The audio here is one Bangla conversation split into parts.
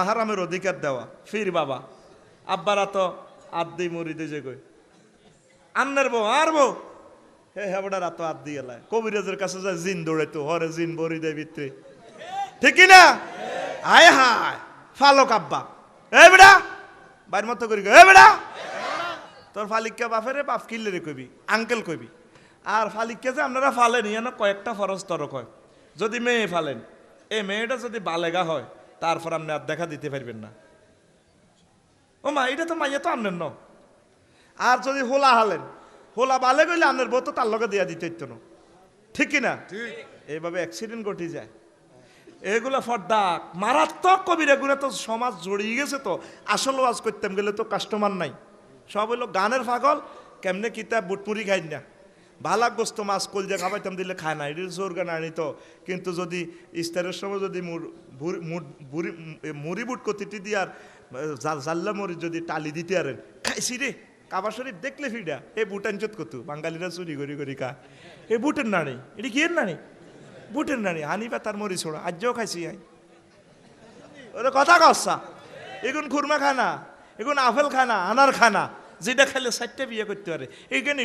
মাহারামের অধিকার দেওয়া ফির বাবা আব্বারা তো আদি মুড়িদে যে কই আন্নার বউ আর বউ হে হেবড়ার তো আদি এলায় কবিরাজের কাছে যায় জিন দৌড়াইতো হরে জিন বড়ি দেয় ভিতরে ঠিক না হায় হায় ফালক আব্বা এ বেড়া বাইর মতো করি এ বেড়া তোর ফালিকা বাপেরে বাপ কিল্লে রে কইবি আঙ্কেল কইবি আর ফালিকা যে আপনারা ফালেন ইয়ানো কয়েকটা ফরজ তরক হয় যদি মেয়ে ফালেন এই মেয়েটা যদি বালেগা হয় তারপর আপনি আর দেখা দিতে পারবেন না ও মা এটা তো মাইয়া তো আনেন ন আর যদি হোলা হালেন হোলা বালে গেলে আপনার বউ তো তার লগে দিয়া দিতে হইতো না ঠিক কিনা এইভাবে অ্যাক্সিডেন্ট ঘটে যায় এগুলো ফর্দাক মারাত্মক কবির এগুলো তো সমাজ জড়িয়ে গেছে তো আসল ওয়াজ করতাম গেলে তো কাস্টমার নাই সব হইলো গানের পাগল কেমনে কিতাব বুটমুড়ি খাই না ভালাক গোস্ত মাছ কলজা খাবাইতাম দিলে খায় না এটির জোর গান আনি তো কিন্তু যদি ইস্তারের সময় যদি মুড়ি বুট কতিটি দিয়ে আর জাল্লা মুড়ি যদি টালি দিতে আরেন খাইছি রে কাবা শরীফ দেখলে ফিডা এ বুটাঞ্চত কত বাঙালিরা চুরি করি করি কা এ বুটের নাড়ি এটি কি এর নাড়ি বুটের নাড়ি হানি বা তার মরি ছোড়া আজও খাইছি আই ওরা কথা কসা এগুন খুরমা খানা এগুন আপেল খানা আনার খানা যেটা খাইলে 4টা বিয়ে করতে পারে এইখানে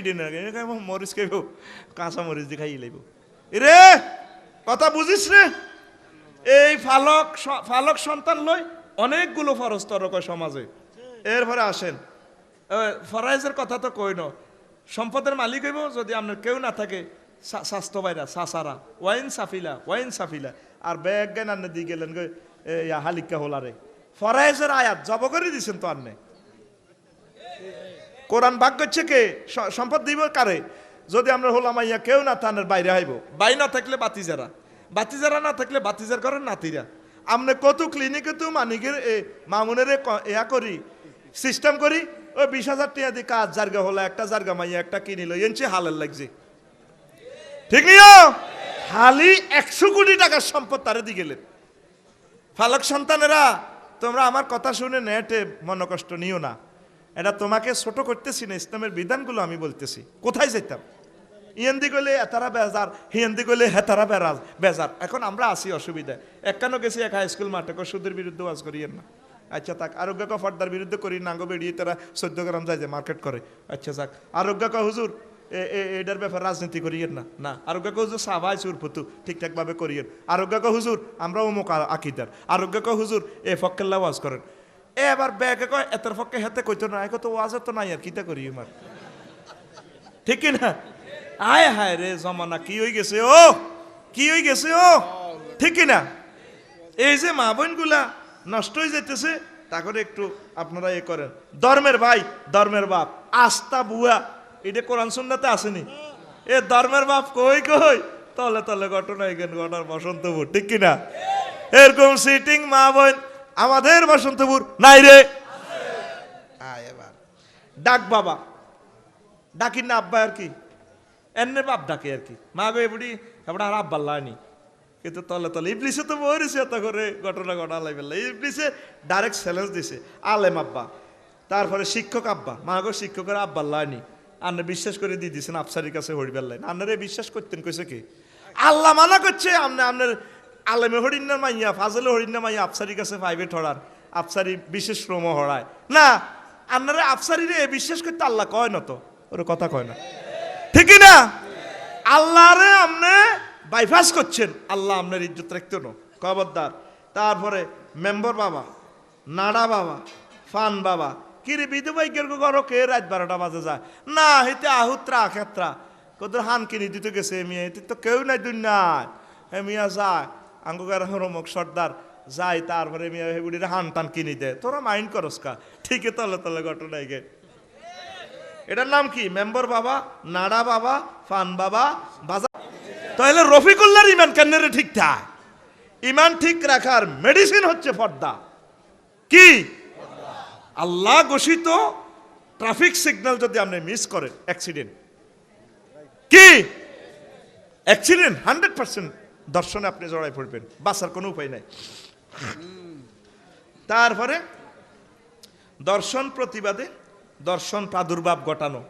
মরিচ খাইব কাঁচা মরিচ দিয়ে খাইয়ে লাইব রে কথা বুঝিস রে এই ফালক সন্তান লই অনেকগুলো ফরজ তরক সমাজে এরপরে আসেন ফরাইজের কথা তো কই ন সম্পদের মালিক হইব যদি আপনার কেউ না থাকে স্বাস্থ্য বাইরা সাসারা ওয়াইন সাফিলা আর ব্যাগ জ্ঞান আনে দিয়ে গেলেন হালিকা হোলারে ফরাইজের আয়াত জব করে দিছেন তো আন্নে কোরআন ভাগ করছে কে সম্পদ দিব কারে যদি আমরা হলাম মাইয়া কেউ না থানের বাইরে হইব বাই না থাকলে বাতিজারা না থাকলে বাতিজার করেন নাতিরা আমনে কত ক্লিনিকে তো মানিকের মামুনের ইয়া করি সিস্টেম করি ওই 20,000 টাকা দিয়ে কাজ জার্গা হলো একটা জার্গা মাইয়া একটা কিনিল এনছে হালের লাগছে ঠিক নিও হালি 100 কোটি টাকার সম্পদ তারে দিয়ে গেলেন ফালক সন্তানেরা তোমরা আমার কথা শুনে নেটে মনকষ্ট নিও না এটা তোমাকে ছোট করতেছি না ইসলামের বিধানগুলো আমি বলতেছি কোথায় যেতাম ইয়েন্দি গেলে এতারা বেজার হিয়েন্দি গেলে হেতারা বেজার এখন আমরা আসি অসুবিধায় একখানো গেছি এক হাই স্কুল মাঠে সুদের বিরুদ্ধে ওয়াজ করিয়েন না আচ্ছা থাক আরোগ্য ফর্দার বিরুদ্ধে করি নাঙ্গো বেরিয়ে তারা 14 গ্রাম যায় যে মার্কেট করে আচ্ছা থাক আরোগ্য হুজুর এটার ব্যাপারে রাজনীতি করিয়েন না আরোগ্য হুজুর সাবাই চুরপুতু ঠিকঠাকভাবে করিয়েন আরোগ্য হুজুর আমরা অমুক আকিদার আরোগ্য হুজুর এ ফক্কেল্লা ওয়াজ করেন এবার ব্যাগে কয় এতের পক্ষে হেতে কইতো না কত ওয়াজ তো নাই আর কিতা করি আমার ঠিক না আয় হায় রে জমানা কি হয়ে গেছে ঠিক না এই যে মা বোন গুলা নষ্ট হয়ে যেতেছে তা করে একটু আপনারা এ করেন ধর্মের ভাই ধর্মের বাপ আস্তা বুয়া এটা কোরআন সুন্নাতে আসেনি এ ধর্মের বাপ কই তলে ঘটনা এখানে ঘটার বসন্তপুর ঠিক কিনা এরকম সিটিং মা বোন আমাদের বসন্তপুর নাই রে এবার ডাক বাবা ডাকি না আব্বা আর কি এনে বাপ ডাকে আর কি মা গো এবড়ি এবার আর আব্বা লাইনি কিন্তু তলে ইবলিসে তো মরেছে এত করে ঘটনা ঘটালাই ফেললে ইবলিসে ডাইরেক্ট চ্যালেঞ্জ দিছে আলেম আব্বা তারপরে শিক্ষক আব্বা মা গো শিক্ষকের আব্বা লাইনি আপনি বিশ্বাস করে দিয়ে দিয়েছেন আফসারির কাছে হরিবার লাইন আপনারা বিশ্বাস করতেন কইছে কি আল্লাহ মানা করছে আপনার আলেমে হরিণার মাইয়া ফাজলে হরিণার মাইয়া আফসারির কাছে প্রাইভেট হরার আফসারি বিশেষ শ্রম হরায় না আপনারা আফসারিরে বিশ্বাস করতে আল্লাহ কয় না তো ওর কথা কয় না ঠিক না আল্লাহরে আপনি বাইপাস করছেন আল্লাহ আপনার ইজ্জত রাখতো না খবরদার তারপরে মেম্বার বাবা নাড়া বাবা ফান বাবা কিরে বিধবাইকের ঘরও কে রাত 12টা বাজে যায় না হেতে আহুত্রা ক্ষেত্রা কত হান কিনে দিতে গেছে মিয়া এতে তো কেউ নাই দুনিয়ায় হে মিয়া যায় আঙ্গুকার হরমক সর্দার যাই তারপরে মিয়া হেগুড়ির হান টান কিনে দেয় তোরা মাইন্ড করস কা ঠিকই তলে ঘটনায় গে এটার নাম কি মেম্বার বাবা নাড়া বাবা ফান বাবা বাজার তাহলে রফিকুল্লাহর ইমান কেন রে ঠিক থাকে ইমান ঠিক রাখার মেডিসিন হচ্ছে পর্দা কি আল্লাহ ঘোষিত ট্রাফিক সিগন্যাল যদি আপনি মিস করেন অ্যাক্সিডেন্ট কি অ্যাক্সিডেন্ট 100% দর্শনে আপনি জড়াই পড়বেন বাঁচার কোনো উপায় নাই তারপরে দর্শন প্রতিবাদে দর্শন প্রাদুর্ভাব ঘটানো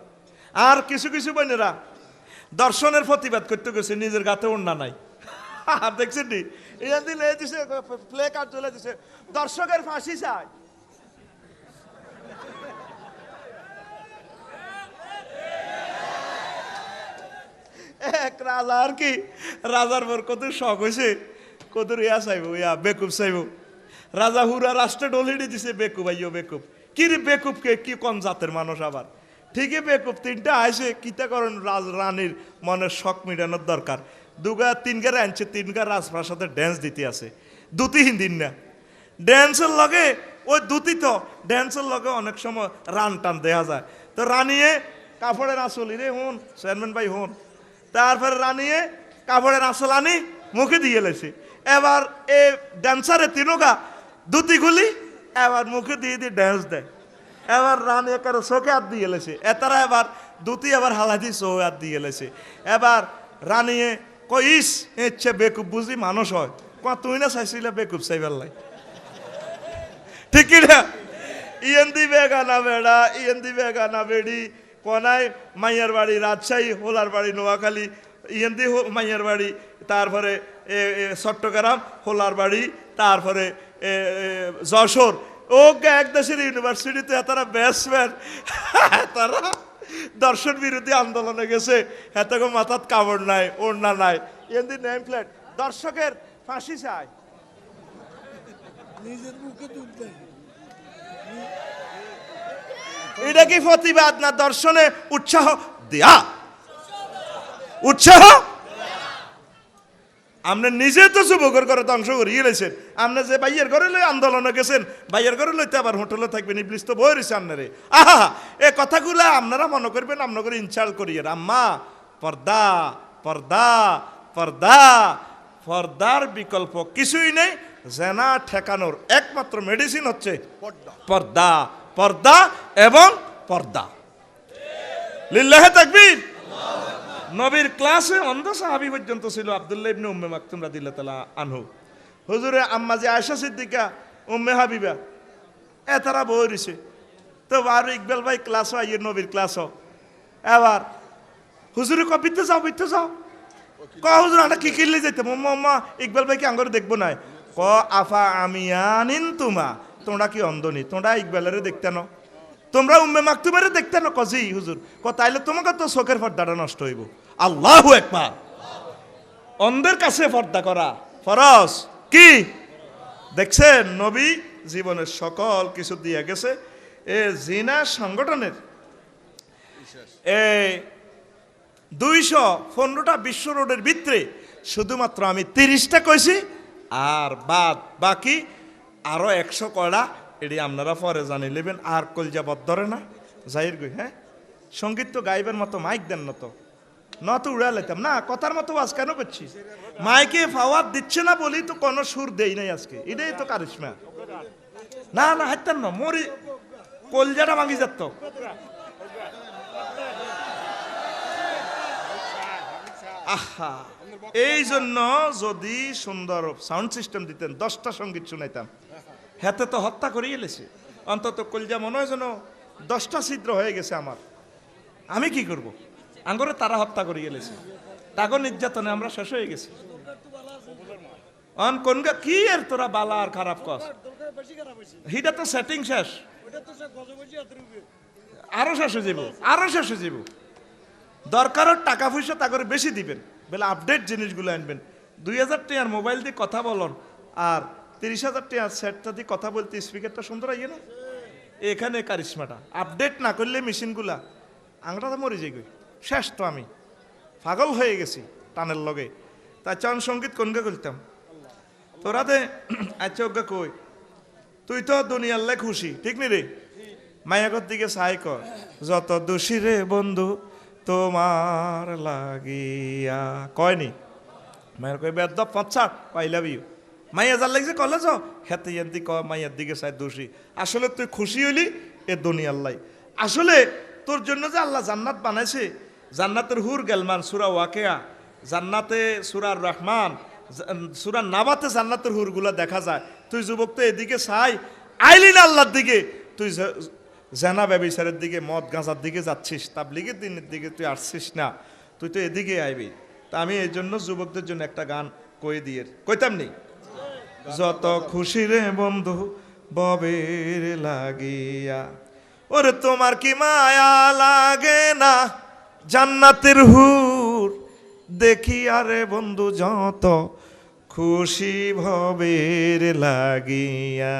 আর কিছু বোনেরা দর্শনের প্রতিবাদ করতে গেছে নিজের গাতে ওড়না নাই দেখছেন নি ইয়ান দিলে দিছে প্লে কার্ড চলে দিছে দর্শকের ফাঁসি চাই এক রাজা আর কি রাজার পর কত শখ হয়েছে কত ইয়া চাইব ইয়া বেকুব চাইব রাজা হুরা রাষ্ট্রে ডলিডি দিছে বেকুব আইও বেকুব কি রে বেকুবকে কি কোন জাতের মানুষ আবার ঠিকই বেকুব তিনটা আইসে কিতা করেন রানীর মনের শখ মিটানোর দরকার দুগা তিনগারে আনছে তিনগা রাজপ্রাসাদে ড্যান্স দিতে আছে দুটি হিন্দিন না ড্যান্সের লগে ওই দুটি তো ড্যান্সের লগে অনেক সময় রান টান দেয়া যায় তো রানিয়ে কাপড়ের আসলি রে হন চেয়ারম্যান ভাই হন তারপরে রানিয়ে কাপড়ের আসল আনি মুখে দিয়ে লেছে এবার এ ড্যান্সারে তিনগা দুটি গুলি এবার মুখে দিয়ে দিয়ে ড্যান্স দেয় এবার রানী একার চোখে হাত দিয়ে লেছে এতারা এবার দুটি আবার হালাদি চোখে হাত দিয়ে লেছে এবার রানিয়ে কইস ইচ্ছে বেকুব বুঝি মানুষ হয় তুই না চাইছিলে বেকুব চাইবার লাই ঠিক না ইয়েন দিবে গানা বেড়া ইয়েন দিবে গানা বেড়ি কোনায় মাইয়ার বাড়ি রাজশাহী হোলার বাড়ি নোয়াখালী ইয়েন দি মাইয়ার বাড়ি তারপরে চট্টগ্রাম হোলার বাড়ি তারপরে যশোর ও এক দেশের ইউনিভার্সিটিতে তারা ব্যাটসম্যান তারা দর্শন বিরোধী আন্দোলনে গেছে এত মাথাত কাপড় নাই ওড়না নাই এমনি নেম প্লেট দর্শকের ফাঁসি চায় নিজের মুখে তুলতে এটা কি প্রতিবাদ না দর্শনে উৎসাহ দেয়া উৎসাহ আপনি নিজে তো যুবকের ঘরে ধ্বংস করিয়ে লেছেন আপনি যে বাইয়ের ঘরে লই আন্দোলনে গেছেন বাইয়ের ঘরে লইতে আবার হোটেলে থাকবেন ইবলিস তো বই রয়েছে আপনারে আহা এ কথাগুলো আপনারা মনে করবেন আপনার করে ইনসাল্ট করিয়ে আম্মা পর্দা পর্দা পর্দা পর্দার বিকল্প কিছুই নেই জেনা ঠেকানোর একমাত্র মেডিসিন হচ্ছে পর্দা পর্দা এবং পর্দা লিল্লাহে তাকবীর নবীর ক্লাসে অন্ধ সাহাবী পর্যন্ত ছিল আব্দুল্লাহ ইবনে উম্মে মাকতুম রাদিয়াল্লাহু তাআলা আনহু হুজুরে আম্মা যে আয়েশা সিদ্দিকা উম্মে হাবিবা তারা বই রইছে তো আর ইকবাল ভাই ক্লাসও আইয়ে নবীর ক্লাসও এবার হুজুরে কবিতে যাও বিতে যাও ক হুজুর আটা কি কিনলে যেতে মাম্মা ইকবাল ভাই কি আঙ্গরে দেখবো না ক আফা আমিয়ানিন তুমা তোমরা কি অন্ধনি তোমরা ইকবালের দেখতে না তোমরা উম্মে মাকতুমের দেখতে না কজি হুজুর ক তাইলে তোমাকে তো চোখের পর্দাটা নষ্ট হইব আল্লাহু আকবার অন্ধের কাছে পর্দা করা ফরজ কি দেখছেন নবী জীবনের সকল কিছু দিয়ে গেছে এ জিনা সংগঠনের 215টা বিশ্ব রোডের ভিতরে শুধুমাত্র আমি 30টা কইছি আর বাকি আরো 100 কয়টা এটি আপনারা পরে জানি নেবেন আর কলজা বদ ধরে না জাহির গই হ্যাঁ সঙ্গীত তো গাইবের মতো মাইক দেন না তো উড়া লেতাম না কথার মতো আজ কেন করছি মাইকে ফাওয়াত দিচ্ছে না বলি তো কোনো সুর দেই নাই আজকে এটাই তো কারিশমা না না হাইতেন না মরি কলজাটা ভাঙি যেত আহা এই জন্য যদি সুন্দর সাউন্ড সিস্টেম দিতেন 10টা সঙ্গীত শুনাইতাম হাতে তো হত্যা করিয়ে এলেছে অন্তত কলজা মনে হয় যেন 10টা ছিদ্র হয়ে গেছে আমার আমি কি করব আঙ্গরে তারা হত্যা করিয়ে এলেছে তাগো নির্যাতনে আমরা শেষ হয়ে গেছি অন কোন কি এর তোরা বালা আর খারাপ কস হিটা তো সেটিং শেষ আরো শেষ হয়ে যাব আরো শেষ হয়ে যাব দরকার টাকা পয়সা তাগরে বেশি দিবেন বলে আপডেট জিনিসগুলো আনবেন 2000 টাকার মোবাইল দিয়ে কথা বলন আর 30,000 টাকার সেটটা দিয়ে কথা বলতে স্পিকারটা সুন্দর আইয়ে না এখানে কারিশমাটা আপডেট না করলে মেশিনগুলা আংটাতে মরে যাই শেষ তো আমি পাগল হয়ে গেছি টানের লগে তাই চান সঙ্গীত কোনকে করতাম তোরা দে আচ্ছা ওকে কই তুই তো দুনিয়াল্লাই খুশি ঠিক নি রে মায়াগর দিকে সাই কর যত দোষী রে বন্ধু তোমার লাগিয়া কয়নি মায়ের কই বেদ পঞ্চা আই লাভ ইউ মাইয়া যার লাগছে কলেজ খেতে ইয়ান্তি ক মাইয়ার দিকে সাই দোষী আসলে তুই খুশি হইলি এ দুনিয়াল্লাই আসলে তোর জন্য যে আল্লাহ জান্নাত বানাইছে জান্নাতের হুর গেলমান সূরা ওয়াকিয়া জান্নাতে সূরা রহমান সূরা নাবাতে জান্নাতের হুরগুলা দেখা যায় তুই যুবক তো এদিকে চাই আইলি না আল্লাহর দিকে তুই জেনা ব্যবিচারের দিকে মদ গাঁজার দিকে যাচ্ছিস তাবলীগের দিনের দিকে তুই আসছিস না তুই তো এদিকে আইবি তা আমি এই জন্য যুবকদের জন্য একটা গান কই দিয়ে কইতাম নি যত খুশি রে বন্ধু ববের লাগিয়া ওরে তোমার কি মায়া লাগে না জান্নাতের হুর দেখি আরে বন্ধু যত খুশি ভবের লাগিয়া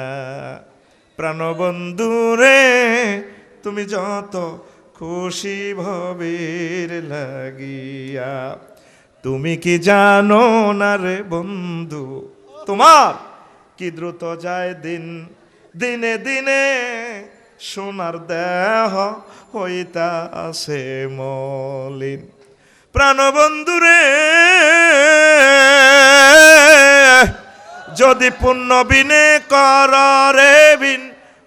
প্রাণবন্ধু রে তুমি যত খুশি ভবের লাগিয়া তুমি কি জানো না রে বন্ধু তোমার কি দ্রুত যায় দিন দিনে দিনে সোনার দেহ হইতাছে মলিন প্রাণবন্ধু রে যদি পুণ্য বিনে কর রে বিন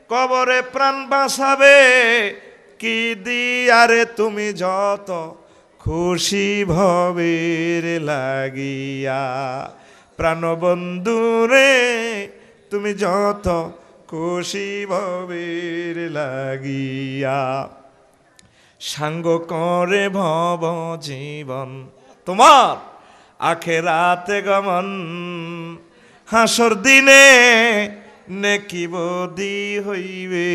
কবরে প্রাণ বাঁচাবে কি দিয়ারে তুমি যত খুশি ভবের লাগিয়া প্রাণবন্ধু রে তুমি যত খুশি ভবের লাগিয়া সাঙ্গ করে ভব জীবন তোমার আখেরাতে গমন হাসর দিনে নেকি বদি হইবে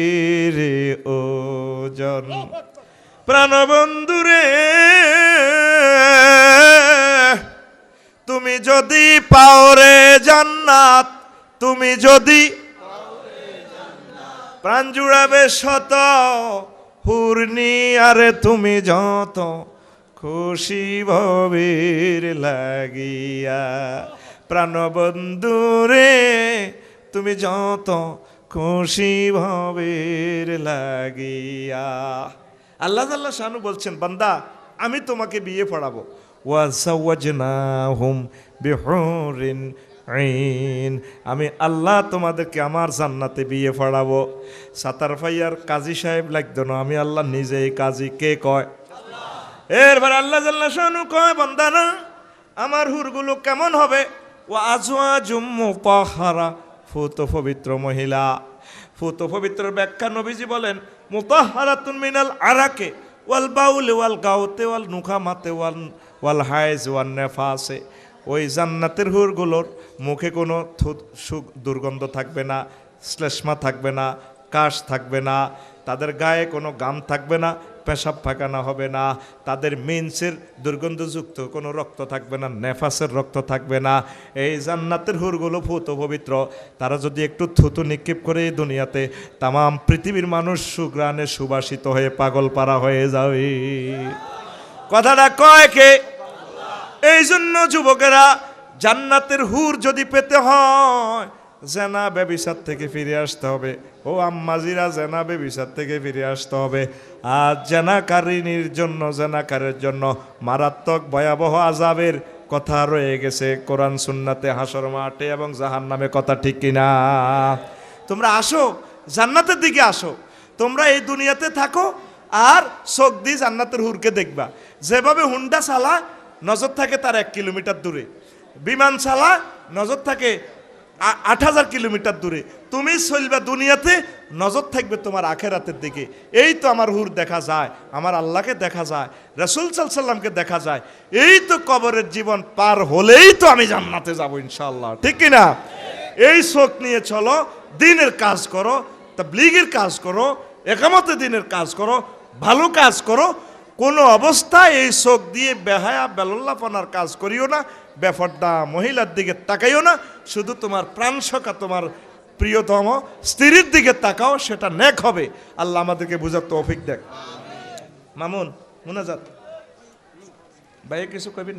রে ওজন প্রাণবন্ধু রে তুমি যদি পাও রে জান্নাত তুমি যদি প্রাণ জুড়াবে শত হুরনি আরে তুমি যত খুশি ভবের লাগিয়া প্রাণবন্ধু রে তুমি যত খুশি ভবের লাগিয়া আল্লাহ আল্লাহ শানু বলছেন বান্দা আমি তোমাকে বিয়ে পড়াবো ওয়াজাওয়াজনাহুম বিহুরিন আইন আমি আল্লাহ তোমাদেরকে আমার জান্নাতে বিয়ে পড়াবো সাতার ফাইয়ার কাজী সাহেব লাগতো না আমি আল্লাহ নিজেই কাজী কে কয় এরপর আল্লাহ জাল্লাহ শানু কয় বান্দা না আমার হুরগুলো কেমন হবে ও আজওয়াজুম মুতাহহারা ফুত পবিত্র মহিলা ফুত পবিত্র ব্যাখ্যা নবীজি বলেন মুতাহহারাতুন মিনাল আরাকে ওয়াল বাউল ওয়াল গাউতে ওয়াল নুখামাতে ওয়াল হাইজ ওয়ান নেফাসে ওই জান্নাতের হুরগুলোর মুখে কোনো দুর্গন্ধ থাকবে না শ্লেষ্মা থাকবে না কাশ থাকবে না তাদের গায়ে কোনো গাম থাকবে না পেশাব পায়খানা হবে না তাদের মেন্সের দুর্গন্ধযুক্ত কোনো রক্ত থাকবে না নেফাসের রক্ত থাকবে না এই জান্নাতের হুরগুলো ফুত পবিত্র তারা যদি একটু থুতু নিক্ষেপ করে এই দুনিয়াতে তামাম পৃথিবীর মানুষ সুগ্রাণে সুবাসিত হয়ে পাগল পারা হয়ে যাবে কথাটা কয় কে এই জন্য যুবকেরা জান্নাতের হুর যদি পেতে হয় জেনা ব্যভিচার থেকে ফিরে আসতে হবে ও আম্মাজিরা জেনা ব্যভিচার থেকে ফিরে আসতে হবে আর জেনাকারিনীর জন্য জেনাকারের জন্য মারাত্মক ভয়াবহ আযাবের কথা রয়ে গেছে কোরআন সুন্নাতে হাসর মাঠে এবং জাহান্নামে কথা ঠিক কিনা তোমরা আসো জান্নাতের দিকে আসো তোমরা এই দুনিয়াতে থাকো আর চোখ দিয়ে জান্নাতের হুরকে দেখবা যেভাবে হুন্ডা চালা নজর থাকে তার 1 কিলোমিটার দূরে বিমান চালা নজর থাকে 8000 কিলোমিটার দূরে তুমি চলবা দুনিয়াতে নজর থাকবে তোমার আখেরাতের দিকে এই তো আমার হুর দেখা যায় আমার আল্লাহকে দেখা যায় রাসূল সাল্লাল্লাহু আলাইহি সাল্লামকে দেখা যায় এই তো কবরের জীবন পার হলেই তো আমি জান্নাতে যাব ইনশাআল্লাহ ঠিক কি না এই চোখ নিয়ে চলো দ্বীনের কাজ করো তাবলীগের কাজ করো ইকামতে দ্বীনের কাজ করো ভালো কাজ করো কোনো অবস্থায় এই চোখ দিয়ে বেহায়া বেলল্লাপনার কাজ করিও না বেফর্দা মহিলার দিকে তাকাইও না শুধু তোমার প্রাণ সখা তোমার প্রিয়তম স্ত্রীর দিকে তাকাও সেটা নেক হবে আল্লাহ আমাদেরকে বুঝার তৌফিক দেখ মামুন মুনাজাত ভাই কিছু কইবেন